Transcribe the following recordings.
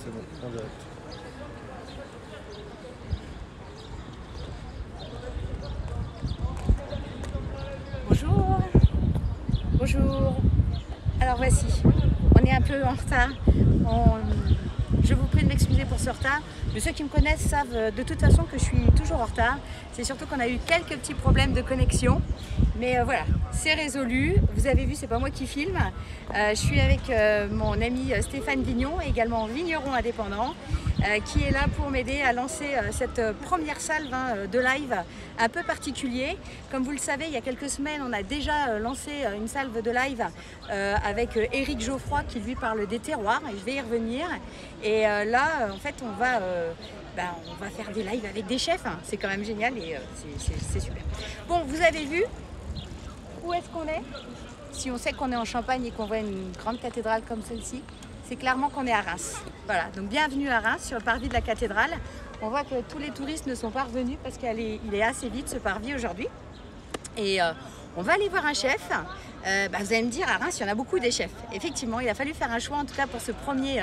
c'est bon, en direct. Bonjour. Bonjour. Alors voici, on est un peu en retard. Je vous prie de m'excuser pour ce retard. Mais ceux qui me connaissent savent de toute façon que je suis toujours en retard. C'est surtout qu'on a eu quelques petits problèmes de connexion. Mais voilà, c'est résolu. Vous avez vu, c'est pas moi qui filme. Je suis avec mon ami Stéphane Vignon, également vigneron indépendant, qui est là pour m'aider à lancer cette première salve de live un peu particulier. Comme vous le savez, il y a quelques semaines, on a déjà lancé une salve de live avec Éric Geoffroy qui lui parle des terroirs, et je vais y revenir. Et là, en fait, on va faire des lives avec des chefs. C'est quand même génial et c'est super. Bon, vous avez vu où est-ce qu'on est? Si on sait qu'on est en Champagne et qu'on voit une grande cathédrale comme celle-ci, c'est clairement qu'on est à Reims. Voilà, donc bienvenue à Reims sur le parvis de la cathédrale. On voit que tous les touristes ne sont pas revenus parce qu'il est assez vide ce parvis aujourd'hui. Et on va aller voir un chef. Vous allez me dire, à Reims, il y en a beaucoup des chefs. Effectivement, il a fallu faire un choix, en tout cas pour ce premier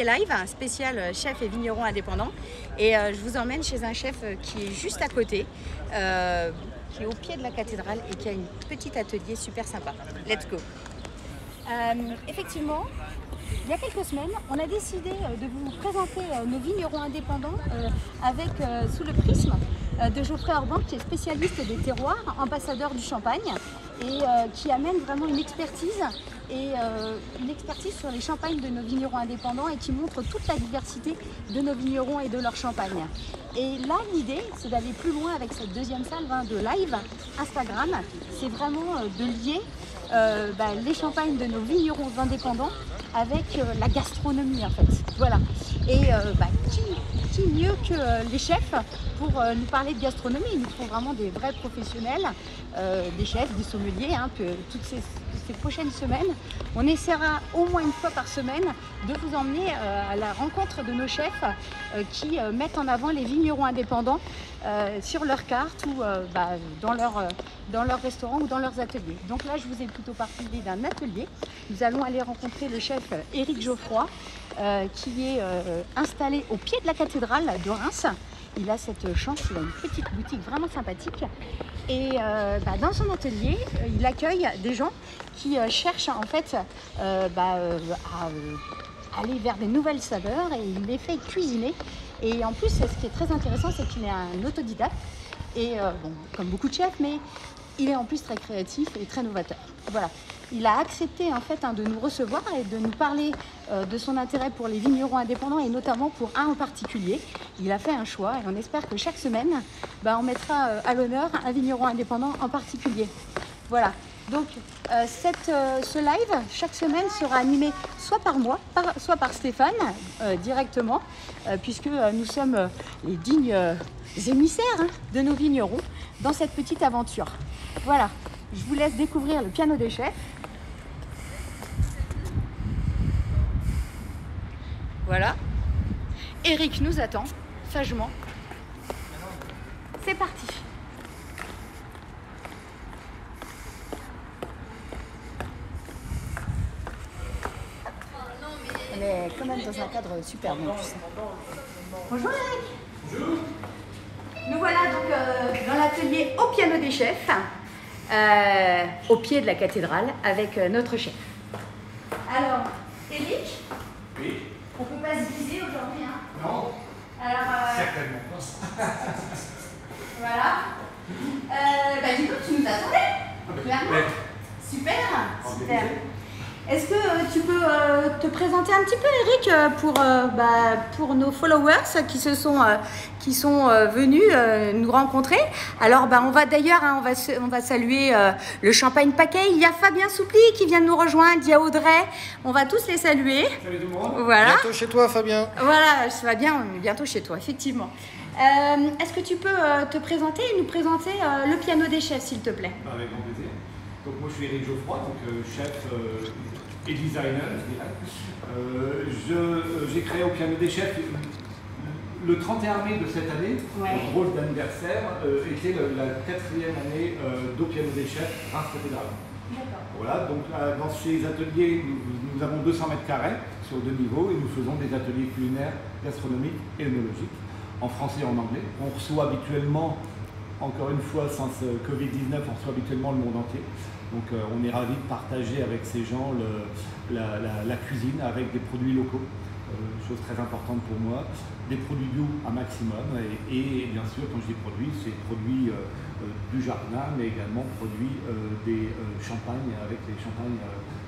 live, un spécial chef et vigneron indépendant. Et je vous emmène chez un chef qui est juste à côté, qui est au pied de la cathédrale et qui a une petite atelier super sympa. Let's go. Effectivement, il y a quelques semaines, on a décidé de vous présenter nos vignerons indépendants avec sous le prisme de Geoffrey Orban, qui est spécialiste des terroirs, ambassadeur du Champagne, et qui amène vraiment une expertise sur les champagnes de nos vignerons indépendants et qui montre toute la diversité de nos vignerons et de leur champagne. Et là, l'idée, c'est d'aller plus loin avec cette deuxième salve de live Instagram. C'est vraiment de lier les champagnes de nos vignerons indépendants avec la gastronomie en fait. Voilà. Et qui mieux que les chefs pour nous parler de gastronomie? Il nous faut vraiment des vrais professionnels, des chefs, des sommeliers, que toutes ces prochaines semaines, on essaiera au moins une fois par semaine de vous emmener à la rencontre de nos chefs qui mettent en avant les vignerons indépendants sur leur carte ou dans leur restaurant ou dans leurs ateliers. Donc là, je vous ai plutôt parlé d'un atelier. Nous allons aller rencontrer le chef Éric Geoffroy qui est installé au pied de la cathédrale de Reims. Il a cette chance, il a une petite boutique vraiment sympathique. Et dans son atelier, il accueille des gens qui cherchent en fait à aller vers des nouvelles saveurs et il les fait cuisiner. Et en plus, ce qui est très intéressant, c'est qu'il est un autodidacte. Et comme beaucoup de chefs, mais il est en plus très créatif et très novateur. Voilà. Il a accepté en fait de nous recevoir et de nous parler de son intérêt pour les vignerons indépendants et notamment pour un en particulier. Il a fait un choix et on espère que chaque semaine, on mettra à l'honneur un vigneron indépendant en particulier. Voilà. Donc ce live, chaque semaine, sera animé soit par moi, soit par Stéphane directement, puisque nous sommes les dignes émissaires de nos vignerons dans cette petite aventure. Voilà, je vous laisse découvrir le piano des chefs. Voilà, Éric nous attend sagement. C'est parti. On est quand même dans un cadre super bon. Bonjour Éric. Bonjour. Nous voilà donc dans l'atelier au piano des chefs, au pied de la cathédrale, avec notre chef. Alors, Éric, oui. On ne peut pas se viser aujourd'hui, hein? Non. Alors, certainement pas. Voilà. Du coup, tu nous attendais, clairement. Ouais. Super, super. Est-ce que tu peux te présenter un petit peu, Éric, pour nos followers qui sont venus nous rencontrer? Alors, on va d'ailleurs, on va saluer le Champagne Paquet. Il y a Fabien Soupli qui vient de nous rejoindre. Il y a Audrey. On va tous les saluer. Salut tout le monde. Voilà. Bientôt chez toi, Fabien. Voilà, Fabien, on est bientôt chez toi, effectivement. Est-ce que tu peux te présenter et nous présenter le piano des chefs, s'il te plaît? Avec grand plaisir. Donc moi je suis Éric Geoffroy, chef et designer, je dirais. J'ai créé au piano des chefs le 31 mai de cette année. Ouais. Le rôle d'anniversaire était la 4e année d'au piano des chefs Reims Cathédrale. Voilà, donc dans ces ateliers, nous avons 200 mètres carrés sur 2 niveaux et nous faisons des ateliers culinaires, gastronomiques et œnologiques, en français et en anglais. On reçoit habituellement, encore une fois, sans ce Covid-19, on reçoit habituellement le monde entier. Donc on est ravis de partager avec ces gens la cuisine avec des produits locaux, chose très importante pour moi, des produits bio un maximum et bien sûr, quand je dis produits, c'est produits du jardin, mais également produits des champagnes avec les champagnes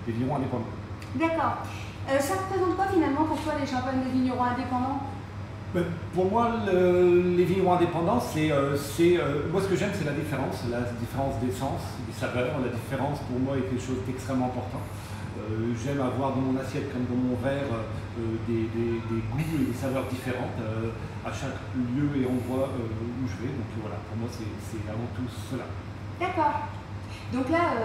des vignerons indépendants. D'accord. Ça représente quoi finalement pour toi les champagnes des vignerons indépendants? Pour moi, les vignerons indépendants, moi ce que j'aime, c'est la différence d'essence, des saveurs. La différence pour moi est quelque chose d'extrêmement important. J'aime avoir dans mon assiette comme dans mon verre des goûts et des saveurs différentes à chaque lieu et endroit où je vais. Donc voilà, pour moi c'est avant tout cela. D'accord. Donc là,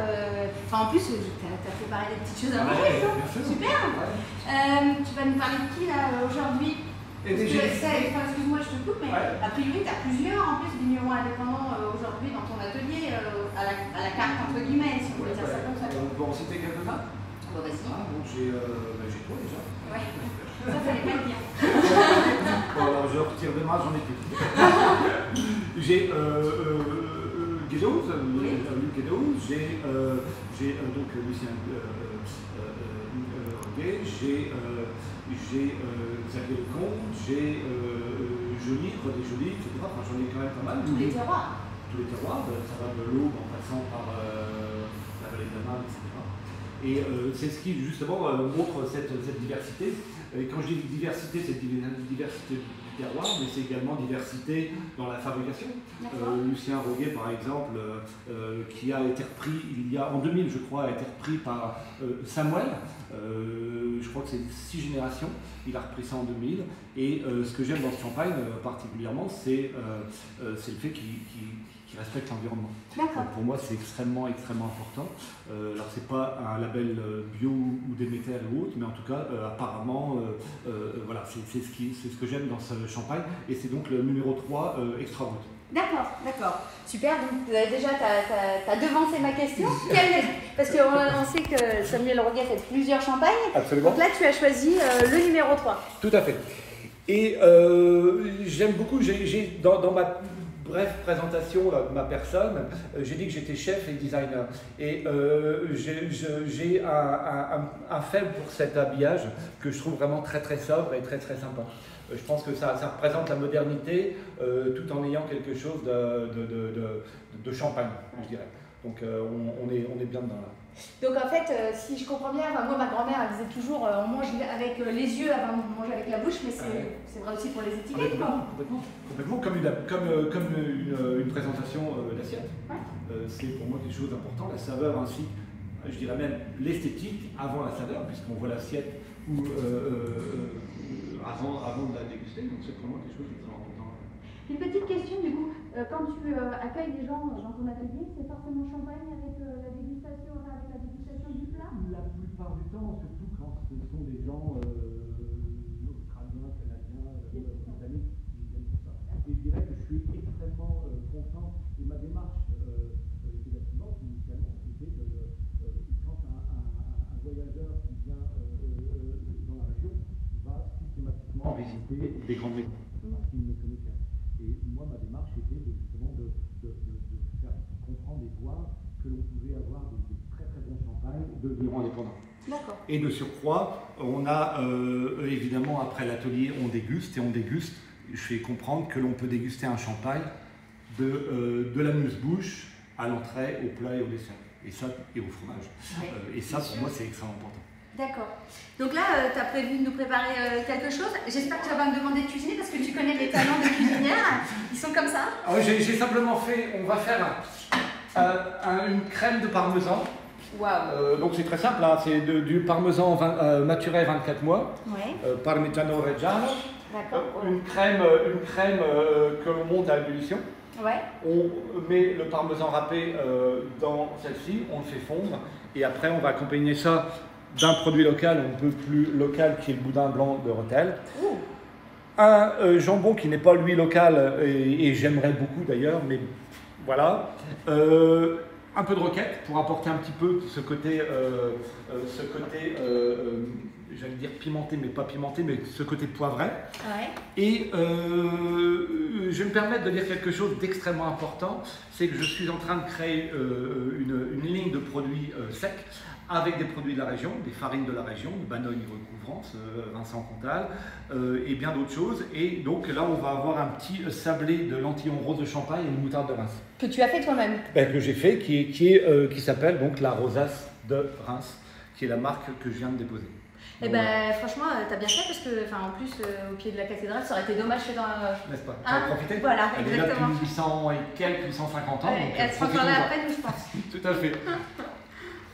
en plus, tu as préparé des petites choses à manger, super. Ouais. Tu vas nous parler de qui là aujourd'hui? Excuse-moi, je te coupe, mais a priori, tu as plusieurs en plus vignerons indépendants aujourd'hui dans ton atelier, à la carte entre guillemets, si on peut dire ça comme ça. On peut en citer quelques-uns? Bon, vas-y. Donc j'ai toi déjà. Ouais, ça fallait pas le dire. Bon, alors je retire demain, j'en ai plus. J'ai Guédouze, Luc Guédouze, j'ai donc Lucien Roguet, j'ai Xavier Lecomte, j'ai Joly, René Joly, etc. Enfin, j'en ai quand même pas mal. Tous les terroirs. Tous les terroirs, ça va de l'Aube en passant par la vallée de la Marne, etc. Et c'est ce qui justement montre cette diversité. Et quand je dis diversité, c'est diversité du terroir, mais c'est également diversité dans la fabrication. Lucien Roguet, par exemple, qui a été repris en 2000, je crois, a été repris par Samuel. Je crois que c'est 6 générations. Il a repris ça en 2000. Et ce que j'aime dans ce champagne particulièrement, c'est le fait qu'il respecte l'environnement. Pour moi, c'est extrêmement important. Alors, c'est pas un label bio ou Déméter ou autre, mais en tout cas, apparemment, voilà, c'est ce que j'aime dans ce champagne. Et c'est donc le numéro 3 Extra Brut. D'accord. Super, donc déjà, tu as devancé ma question. Parce qu'on sait que Samuel Roguet fait plusieurs champagnes. Absolument. Donc là, tu as choisi le numéro 3. Tout à fait. Et j'aime beaucoup, dans ma brève présentation de ma personne, j'ai dit que j'étais chef et designer. Et j'ai un faible pour cet habillage que je trouve vraiment très sobre et très sympa. Je pense que ça représente la modernité tout en ayant quelque chose de champagne, je dirais. Donc on est bien dedans là. Donc en fait, si je comprends bien, moi ma grand-mère elle disait toujours on mange avec les yeux avant de manger avec la bouche, mais c'est vrai aussi pour les étiquettes. Complètement, comme une présentation d'assiette. C'est pour moi quelque chose d'important, la saveur ainsi, je dirais même l'esthétique avant la saveur, puisqu'on voit l'assiette avant de la déguster, donc c'est pour moi quelque chose de très important. Une petite question du coup, quand tu accueilles des gens dans ton atelier, c'est forcément champagne avec la dégustation du plat? La plupart du temps, surtout quand ce sont des gens australiens, canadiens, britanniques qui viennent pour ça. Et je dirais que je suis extrêmement content et ma démarche était la suivante initialement, c'était quand un voyageur qui vient dans la région va systématiquement visiter des grandes maisons parce qu'il ne connaît qu'un. Et moi, ma démarche était justement de faire comprendre et voir que l'on pouvait avoir des très bons champagnes de vignerons indépendants. D'accord. Et de surcroît, on a évidemment après l'atelier, on déguste. Je fais comprendre que l'on peut déguster un champagne de l'amuse-bouche à l'entrée, au plat et au dessert. Et ça, et au fromage. Et ça, pour moi, c'est extrêmement important. D'accord. Donc là, tu as prévu de nous préparer quelque chose. J'espère que tu vas pas me demander de cuisiner parce que tu connais les talents de cuisinière. Ils sont comme ça. J'ai simplement on va faire une crème de parmesan. Waouh. Donc c'est très simple, hein, c'est du parmesan maturé 24 mois. Parmigiano Reggiano. D'accord. Une crème que l'on monte à ébullition. On met le parmesan râpé dans celle-ci, on le fait fondre et après on va accompagner ça d'un produit local, un peu plus local, qui est le boudin blanc de Rethel. Un jambon qui n'est pas lui local et j'aimerais beaucoup d'ailleurs, mais voilà. un peu de roquette pour apporter un petit peu ce côté j'allais dire pimenté, mais pas pimenté, mais ce côté poivré. Ouais. Et je vais me permettre de dire quelque chose d'extrêmement important, c'est que je suis en train de créer une ligne de produits secs avec des produits de la région, des farines de la région, Banogne Recouvrance, Vincent Comtal, et bien d'autres choses. Et donc là, on va avoir un petit sablé de lentillon rose de Champagne et une moutarde de Reims. Que tu as fait toi-même. Que j'ai fait, qui s'appelle donc la Rosace de Reims, qui est la marque que je viens de déposer. Eh ben, franchement, t'as bien fait parce que, en plus, au pied de la cathédrale, ça aurait été dommage que dans. N'est-ce pas? Tu as profité? Voilà, elle exactement. est là depuis 800 et quelques, 850 ans. Ouais, donc, elle se reparlera après, nous, je pense. Tout à fait.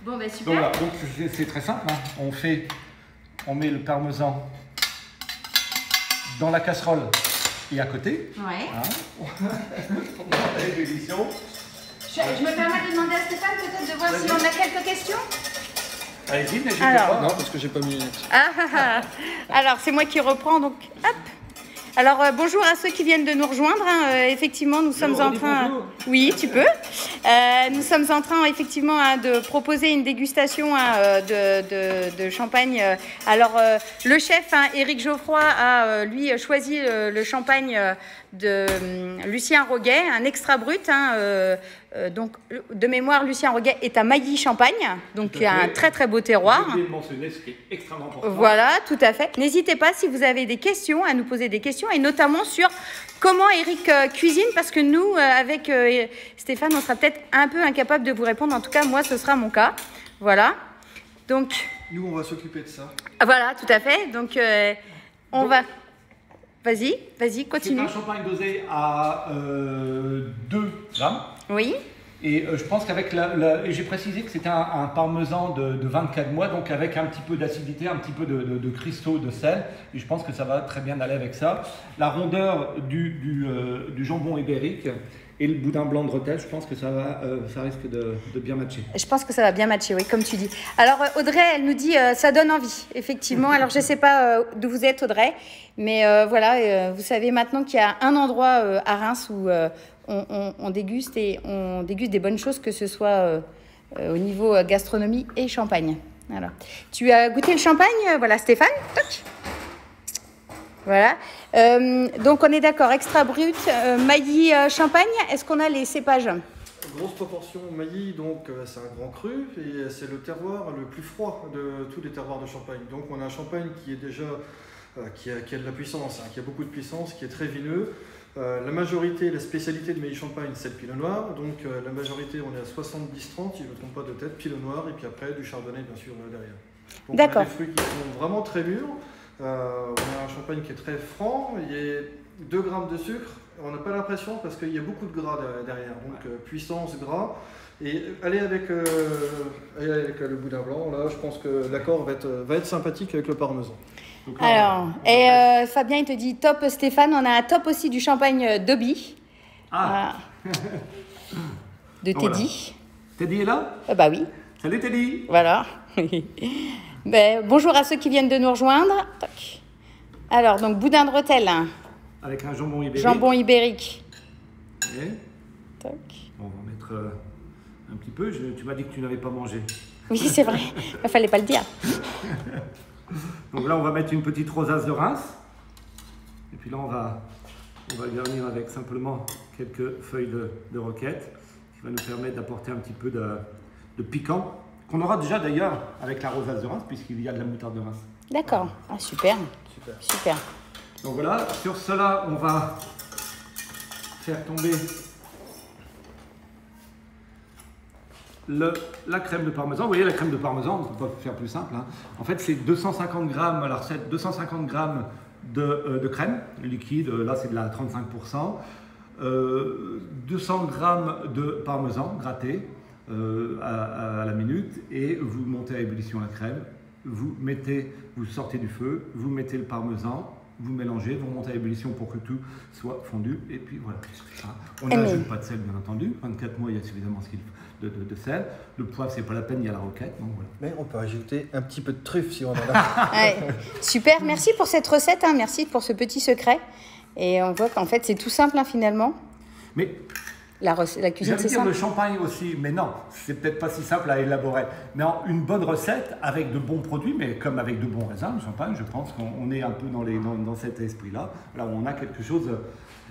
Bon, ben super. Donc, voilà, donc c'est très simple. Hein. On met le parmesan dans la casserole et à côté. Ouais. Hein. L'ébullition. Je me permets de demander à Stéphane peut-être de voir si on a quelques questions. Allez-y, n'hésitez pas. Non, parce que j'ai pas mis. Alors, c'est moi qui reprends, donc hop. Alors, bonjour à ceux qui viennent de nous rejoindre. Hein. Effectivement, nous sommes en train... Oui, tu peux. Nous sommes en train, effectivement, de proposer une dégustation de champagne. Alors, le chef, Éric Geoffroy, a, lui, choisi le champagne de Lucien Roguet, un extra brut. Donc, de mémoire, Lucien Roguet est à Mailly-Champagne, donc il y a un très très beau terroir. J'ai mentionné ce qui est extrêmement important. Voilà, tout à fait. N'hésitez pas si vous avez des questions à nous poser des questions et notamment sur comment Éric cuisine, parce que nous, avec Stéphane, on sera peut-être un peu incapable de vous répondre. En tout cas, moi, ce sera mon cas. Voilà. Donc. Nous, on va s'occuper de ça. Voilà, tout à fait. Donc, on va. Vas-y, continue. C'est un champagne dosé à 2 grammes. Oui. Et je pense qu'avec j'ai précisé que c'était un parmesan de 24 mois, donc avec un petit peu d'acidité, un petit peu de cristaux de sel. Et je pense que ça va très bien aller avec ça. La rondeur du jambon ibérique et le boudin blanc de Rethel, je pense que ça risque de bien matcher. Je pense que ça va bien matcher, oui, comme tu dis. Alors Audrey, elle nous dit ça donne envie, effectivement. Alors je ne sais pas d'où vous êtes Audrey, mais voilà, vous savez maintenant qu'il y a un endroit à Reims où on déguste des bonnes choses, que ce soit au niveau gastronomie et champagne. Voilà. Tu as goûté le champagne, voilà Stéphane. Toc. Voilà. Donc on est d'accord, extra brut, Mailly champagne. Est-ce qu'on a les cépages? Grosse proportion Mailly, donc c'est un grand cru et c'est le terroir le plus froid de tous les terroirs de Champagne. Donc on a un champagne qui est déjà qui a de la puissance, qui a beaucoup de puissance, qui est très vineux. La majorité, la spécialité de Mailly-Champagne, c'est le pinot noir. Donc la majorité, on est à 70-30, si je ne me trompe pas de tête, pinot noir, et puis après du chardonnay, bien sûr, derrière. Donc on a des fruits qui sont vraiment très mûrs. On a un champagne qui est très franc, il y a 2 grammes de sucre. On n'a pas l'impression parce qu'il y a beaucoup de gras derrière. Donc puissance, gras. Et aller avec le boudin blanc, là, je pense que l'accord va être sympathique avec le parmesan. Alors, Fabien, il te dit top Stéphane, on a un top aussi du champagne Dobby. De Teddy. Voilà. Teddy est là? Bah oui. Salut Teddy. Voilà. Bonjour à ceux qui viennent de nous rejoindre. Toc. Alors, donc boudin de Rethel. Avec un jambon ibérique. Jambon ibérique. Okay. Toc. Bon, on va mettre un petit peu. Tu m'as dit que tu n'avais pas mangé. Oui, c'est vrai. Il ne fallait pas le dire. Donc là, on va mettre une petite rosace de Reims. Et puis là, on va garnir avec simplement quelques feuilles de roquette, qui va nous permettre d'apporter un petit peu de piquant, qu'on aura déjà d'ailleurs avec la rosace de Reims, puisqu'il y a de la moutarde de Reims. D'accord. Ah, super. Super. Donc voilà, sur cela, on va faire tomber la crème de parmesan. Vous voyez, la crème de parmesan, on ne peut pas faire plus simple. Hein. En fait, c'est 250 grammes, alors c'est 250 grammes de crème liquide, là c'est de la 35%, 200 grammes de parmesan gratté à la minute, et vous montez à ébullition la crème, vous sortez du feu, vous mettez le parmesan, vous mélangez, vous remontez à ébullition pour que tout soit fondu, et puis voilà. On n'ajoute pas de sel, bien entendu. 24 mois, il y a suffisamment de sel. Le poivre, c'est pas la peine, il y a la roquette. Donc voilà. Mais on peut ajouter un petit peu de truffe si on en a. Ouais. Super, merci pour cette recette, merci pour ce petit secret. Et on voit qu'en fait, c'est tout simple finalement. Mais La cuisine, J'allais c'est dire simple. le champagne aussi, mais non, c'est peut-être pas si simple à élaborer. Mais une bonne recette avec de bons produits, mais comme avec de bons raisins, le champagne, je pense qu'on est un peu dans cet esprit-là. Là, on a quelque chose.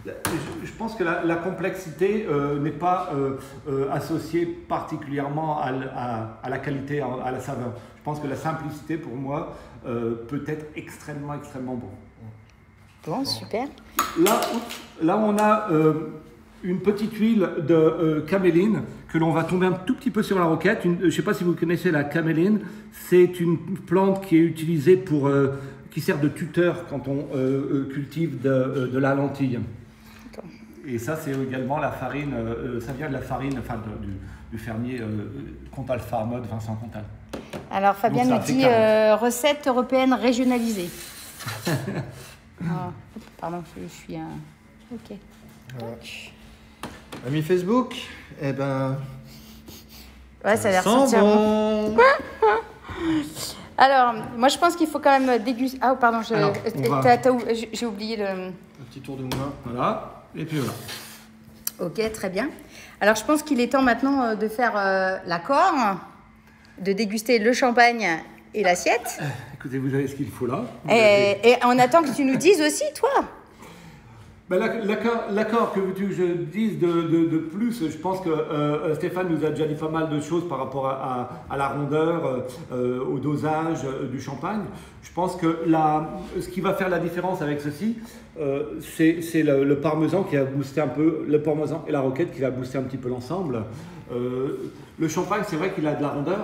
Je pense que la complexité n'est pas associée particulièrement à la qualité, à la saveur. Je pense que la simplicité, pour moi, peut être extrêmement, extrêmement bon. Bon, super. Là on a une petite huile de caméline que l'on va tomber un tout petit peu sur la roquette. Je ne sais pas si vous connaissez la caméline. C'est une plante qui est utilisée qui sert de tuteur quand on cultive de la lentille. Et ça, c'est également la farine. Ça vient de la farine, enfin du fermier Comtal Farmod, Vincent Comtal. Alors Fabien Donc, nous ça dit fait recette européenne régionalisée. Pardon, je suis un. Ok. Voilà. Ami Facebook, eh ben. Ouais, ça a l'air sent sentir bon. Alors, moi je pense qu'il faut quand même déguster. Ah, pardon, Alors, on va- j'ai oublié le. Un petit tour de moulin. Voilà, et puis voilà. Ok, très bien. Alors, je pense qu'il est temps maintenant de faire l'accord, de déguster le champagne et l'assiette. Écoutez, vous avez ce qu'il faut là. Et on attend que tu nous dises aussi, toi. Ben, l'accord que veux-tu que je dise de plus, je pense que Stéphane nous a déjà dit pas mal de choses par rapport à la rondeur, au dosage du champagne. Je pense que ce qui va faire la différence avec ceci, c'est le parmesan qui va booster un peu, le parmesan et la roquette qui va booster un petit peu l'ensemble. Le champagne, c'est vrai qu'il a de la rondeur,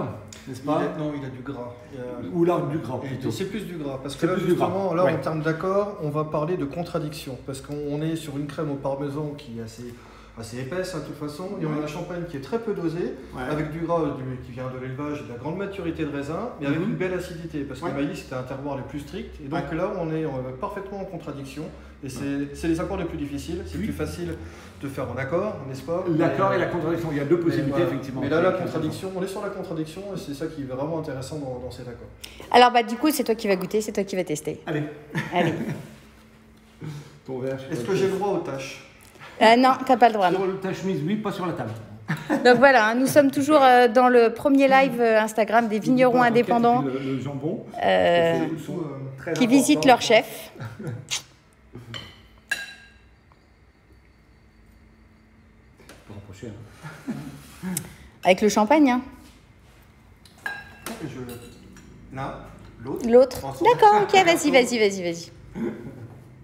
n'est-ce pas? Non, il a du gras. Ou là, du gras plutôt. C'est plus du gras. Parce que C'est là, plus du gras, justement, là, ouais. en termes d'accord, on va parler de contradiction. Parce qu'on est sur une crème au parmesan qui est assez épaisse, hein, de toute façon. Et on a un champagne qui est très peu dosé, Ouais. avec du gras qui vient de l'élevage et de la grande maturité de raisin, mais avec une belle acidité. Parce que Ouais. le maïs, c'était un terroir les plus stricts. Et donc là, on est parfaitement en contradiction. Et c'est les accords les plus difficiles. C'est plus facile de faire en accord, n'est-ce pas? L'accord et la contradiction, il y a deux possibilités, voilà. effectivement. Mais là, la contradiction, on est sur la contradiction et c'est ça qui est vraiment intéressant dans cet accord. Alors, bah, du coup, c'est toi qui vas goûter, c'est toi qui vas tester. Allez, Allez. ton verre. Est-ce que j'ai le droit aux tâches? Non, t'as pas le droit. Non. Sur ta chemise, oui, pas sur la table. Donc voilà, hein, nous sommes toujours dans le premier live Instagram des vignerons La roquette indépendants et puis le jambon. Sont très qui visitent importants. leur chef. Pour rapprocher, hein. Avec le champagne, hein. L'un, l'autre. L'autre. Ensemble. D'accord, ok, vas-y.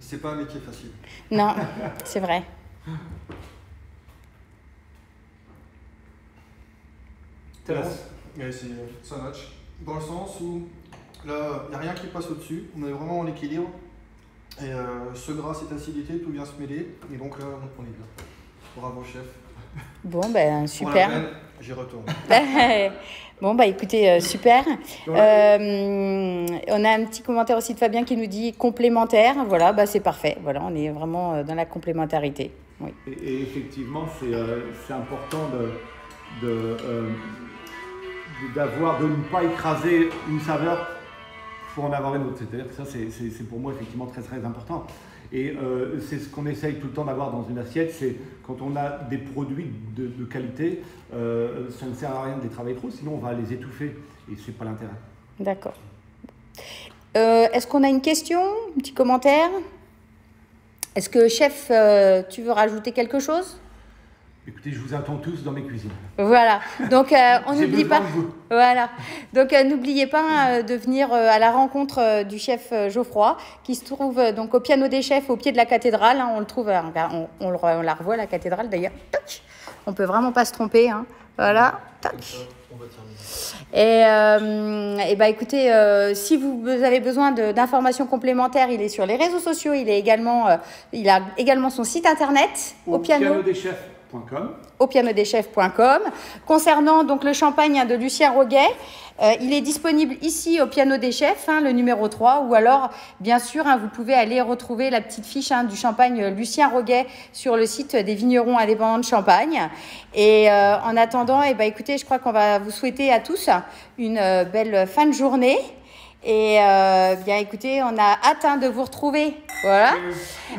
C'est pas un métier facile. Non, c'est vrai. Terrasse. Mais ça match. Dans le sens où là, il n'y a rien qui passe au-dessus. On est vraiment en équilibre. Et ce gras, cette acidité, tout vient se mêler. Et donc là, on est bien. Bravo, chef. Bon, ben Pour super. la peine, j'y retourne. Bon, bah écoutez, super. On a un petit commentaire aussi de Fabien qui nous dit complémentaire. Voilà, bah c'est parfait. Voilà, on est vraiment dans la complémentarité. Oui. Et effectivement, c'est important de ne pas écraser une saveur pour en avoir une autre. C'est-à-dire que ça, c'est pour moi effectivement très très important. Et c'est ce qu'on essaye tout le temps d'avoir dans une assiette, c'est quand on a des produits de qualité, ça ne sert à rien de les travailler trop, sinon on va les étouffer et c'est pas l'intérêt. D'accord. Est-ce qu'on a une question, un petit commentaire? Est-ce que, chef, tu veux rajouter quelque chose? Écoutez, je vous attends tous dans mes cuisines. Voilà. Donc, on J'ai n'oublie besoin pas. de vous. Voilà. Donc, n'oubliez pas de venir à la rencontre du chef Geoffroy, qui se trouve donc au piano des chefs, au pied de la cathédrale. Hein. On le trouve, on la revoit la cathédrale d'ailleurs. Toc. On peut vraiment pas se tromper. Hein. Voilà. Toc. On va terminer. Et bah écoutez, si vous avez besoin d'informations complémentaires, il est sur les réseaux sociaux. Il a également son site internet Au pianodechefs.com. Au pianodechefs.com. Concernant donc le champagne de Lucien Roguet, il est disponible ici au Piano des Chefs, hein, le numéro 3, ou alors bien sûr vous pouvez aller retrouver la petite fiche du champagne Lucien Roguet sur le site des vignerons indépendants de Champagne. Et en attendant, écoutez, je crois qu'on va vous souhaiter à tous une belle fin de journée. Et bien écoutez, on a hâte de vous retrouver. Voilà.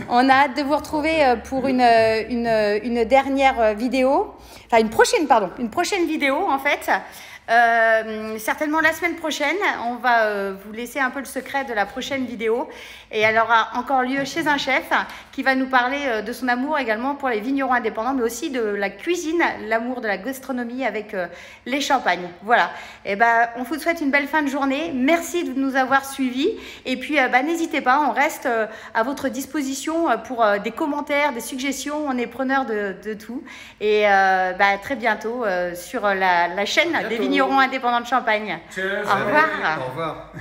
On a hâte de vous retrouver pour une dernière vidéo. Enfin, une prochaine vidéo en fait. Certainement la semaine prochaine, on va vous laisser un peu le secret de la prochaine vidéo et elle aura encore lieu chez un chef qui va nous parler de son amour également pour les vignerons indépendants, mais aussi de la cuisine, l'amour de la gastronomie avec les champagnes. Voilà, et on vous souhaite une belle fin de journée, merci de nous avoir suivis et puis n'hésitez pas, on reste à votre disposition pour des commentaires, des suggestions, on est preneur de tout et très bientôt sur la chaîne des vignerons indépendants de Champagne. Cheers. Au revoir. Au revoir.